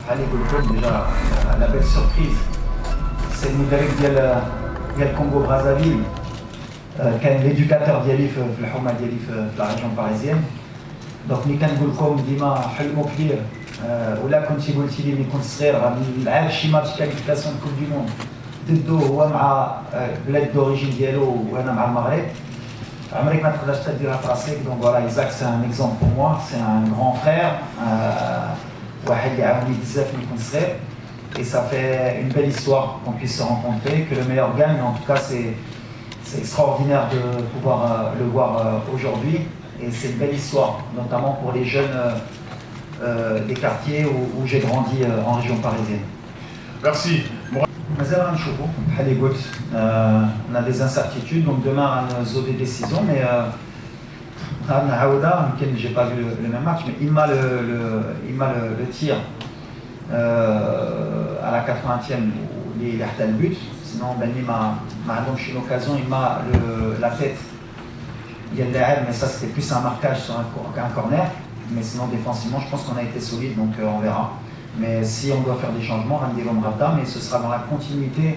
déjà la belle surprise, c'est le modèle de Congo-Brazzaville, qui est l'éducateur de la région parisienne. Donc, nous avons dit que ولا كنتي قلتي لي ملي كنت صغير غنلعب شي ماتش كاليفيكاسيون كوب دي موند ضدو هو مع بلاد دوريجين ديالو وانا مع المغرب عمرك ما تقدرش تديرها في راسك. دونك فوالا ايزاك سي ان اكزومبل بور موا سي ان غران فرير واحد اللي عاوني بزاف ملي كنت صغير et ça fait une belle histoire qu'on puisse se rencontrer, que le meilleur gagne. En tout cas, c'est extraordinaire de pouvoir le voir aujourd'hui et c'est une belle histoire, notamment pour les jeunes des quartiers où j'ai grandi en région parisienne. Merci. On a des incertitudes, donc demain on a des décisions, mais j'ai pas vu le même match, mais il m'a le tir à la 80e où il a le but. Sinon Benny m'a donc une occasion, il m'a la tête. Il y a le derrière, mais ça c'était plus un marquage sur un corner. Mais sinon défensivement je pense qu'on a été solide, donc on verra. Mais si on doit faire des changements, mais ce sera dans la continuité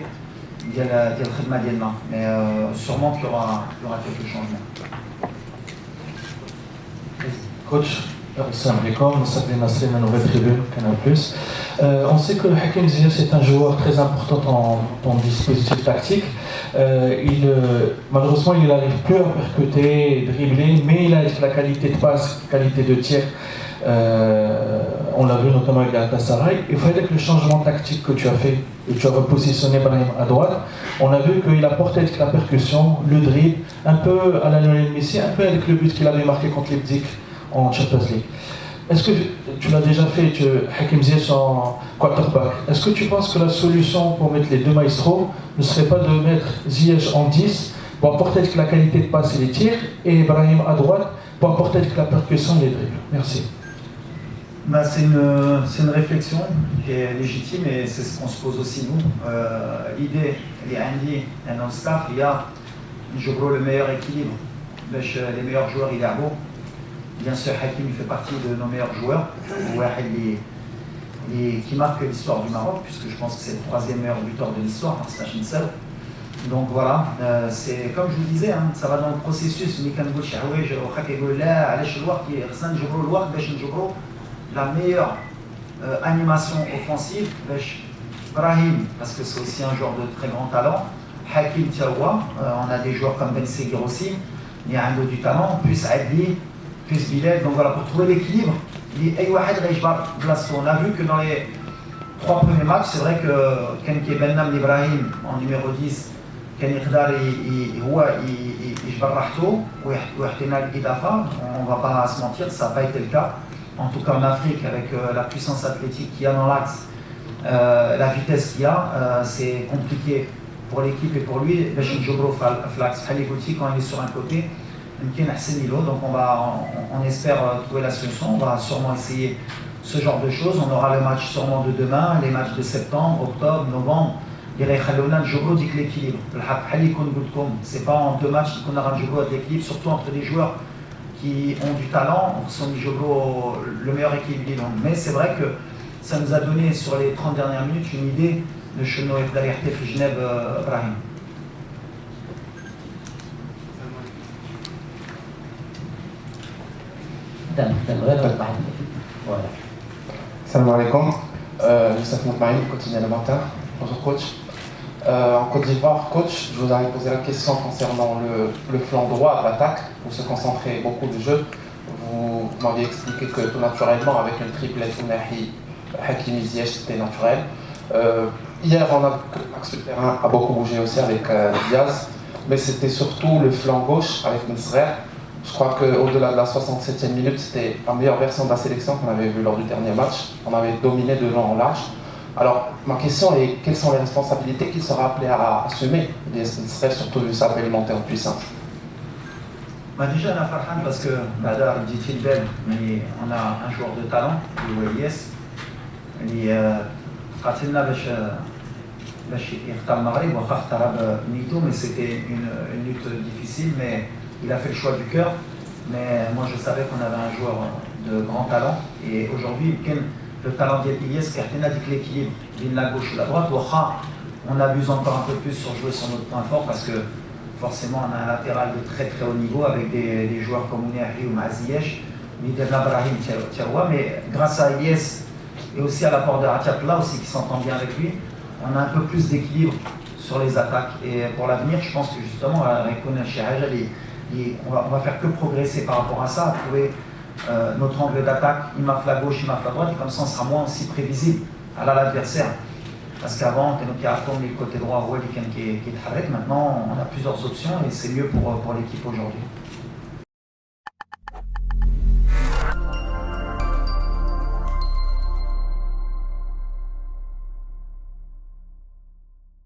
de la Dielma. Mais sûrement qu'il y aura quelques changements. Coach, salam alaikum, Sabri Nasri, ma nouvelle tribune, Canal+. On sait que Hakim Ziyech est un joueur très important dans ton dispositif tactique. Malheureusement, il n'arrive plus à percuter, dribbler, mais il a la qualité de passe, qualité de tir. On l'a vu notamment avec Galatasaray. Il fallait que le changement tactique que tu as fait, et tu as repositionné Brahim à droite, on a vu qu'il apportait avec la percussion, le dribble, un peu à la Lionel Messi, un peu avec le but qu'il avait marqué contre Leipzig en Champions League. Est-ce que tu l'as déjà fait, Hakim Ziyech en quarterback? Est-ce que tu penses que la solution pour mettre les deux maestros ne serait pas de mettre Ziyech en 10 pour apporter avec la qualité de passe et les tirs, et Brahim à droite pour apporter avec la percussion et les dribbles? Merci. C'est une réflexion qui est légitime et c'est ce qu'on se pose aussi nous. L'idée, elle est Andy et dans le staff, il y a le meilleur équilibre. Les meilleurs joueurs, il est à beau. Bien sûr, Hakim fait partie de nos meilleurs joueurs, qui marque l'histoire du Maroc, puisque je pense que c'est le troisième meilleur buteur de l'histoire, donc voilà, c'est comme je vous disais, hein, ça va dans le processus. La meilleure animation offensive, Brahim, parce que c'est aussi un joueur de très grand talent, Hakim Tiawa, on a des joueurs comme Ben Seguir aussi, il y a un du talent, plus Adli, plus Bilal, donc voilà, pour trouver l'équilibre, on a vu que dans les 3 premiers matchs, c'est vrai que Kenki Bennam Ibrahim en numéro 10, كان يقدر هو يجبر راحته ويعطينا الإضافة. On ne va pas se mentir, ça n'a pas été le cas. En tout cas en Afrique, avec la puissance athlétique qu'il y a dans l'axe, la vitesse qu'il y a, c'est compliqué pour l'équipe et pour lui. Quand il est sur un côté, donc on espère trouver la solution. On va sûrement essayer ce genre de choses. On aura le match sûrement de demain, les matchs de septembre, octobre, novembre. Il y a l'équilibre. C'est pas en 2 matchs qu'on aura l'équilibre, surtout entre des joueurs qui ont du talent, qui sont le meilleur équilibre. Mais c'est vrai que ça nous a donné sur les 30 dernières minutes une idée de Cheno et de Genève Brahim. Salam alaikum, Youssef Moutmaïn, quotidien le matin. Bonjour coach. En Côte d'Ivoire, coach, je vous avais posé la question concernant le flanc droit de l'attaque, où se concentrait beaucoup de jeu. Vous m'aviez expliqué que tout naturellement, avec une triplette Ounahi, Hakim Ziyech, c'était naturel. Hier, on a vu que l'axe du terrain a beaucoup bougé aussi avec Diaz, mais c'était surtout le flanc gauche avec Nisrer. Je crois qu'au-delà de la 67e minute, c'était la meilleure version de la sélection qu'on avait vue lors du dernier match. On avait dominé de long en large. Alors, ma question est, quelles sont les responsabilités qu'il sera appelé à assumer? Il serait surtout vu ça peut monter en puissance. Déjà, on a Farhan parce que Badar dit Tilbel, mais on a un joueur de talent, le Yes. Il est mais c'était une lutte difficile, mais il a fait le choix du cœur. Mais moi, je savais qu'on avait un joueur de grand talent. Et aujourd'hui, le talent d'Ilyes, car il a dit que l'équilibre d'une la gauche ou la droite, on abuse encore un peu plus sur jouer sur notre point fort parce que forcément on a un latéral de très très haut niveau avec des joueurs comme Ounahi ou Maziesh, Brahim Tiaroua, mais grâce à Ilyes et aussi à l'apport de Atiapla aussi qui s'entend bien avec lui, on a un peu plus d'équilibre sur les attaques. Et pour l'avenir, je pense que justement, avec Kounen Chihaj, on va faire que progresser par rapport à ça, à trouver notre angle d'attaque, il m'affle la gauche, il m'affle la droite, et comme ça on sera moins aussi prévisible à l'adversaire. Parce qu'avant, on a le côté droit, maintenant on a plusieurs options et c'est mieux pour l'équipe aujourd'hui.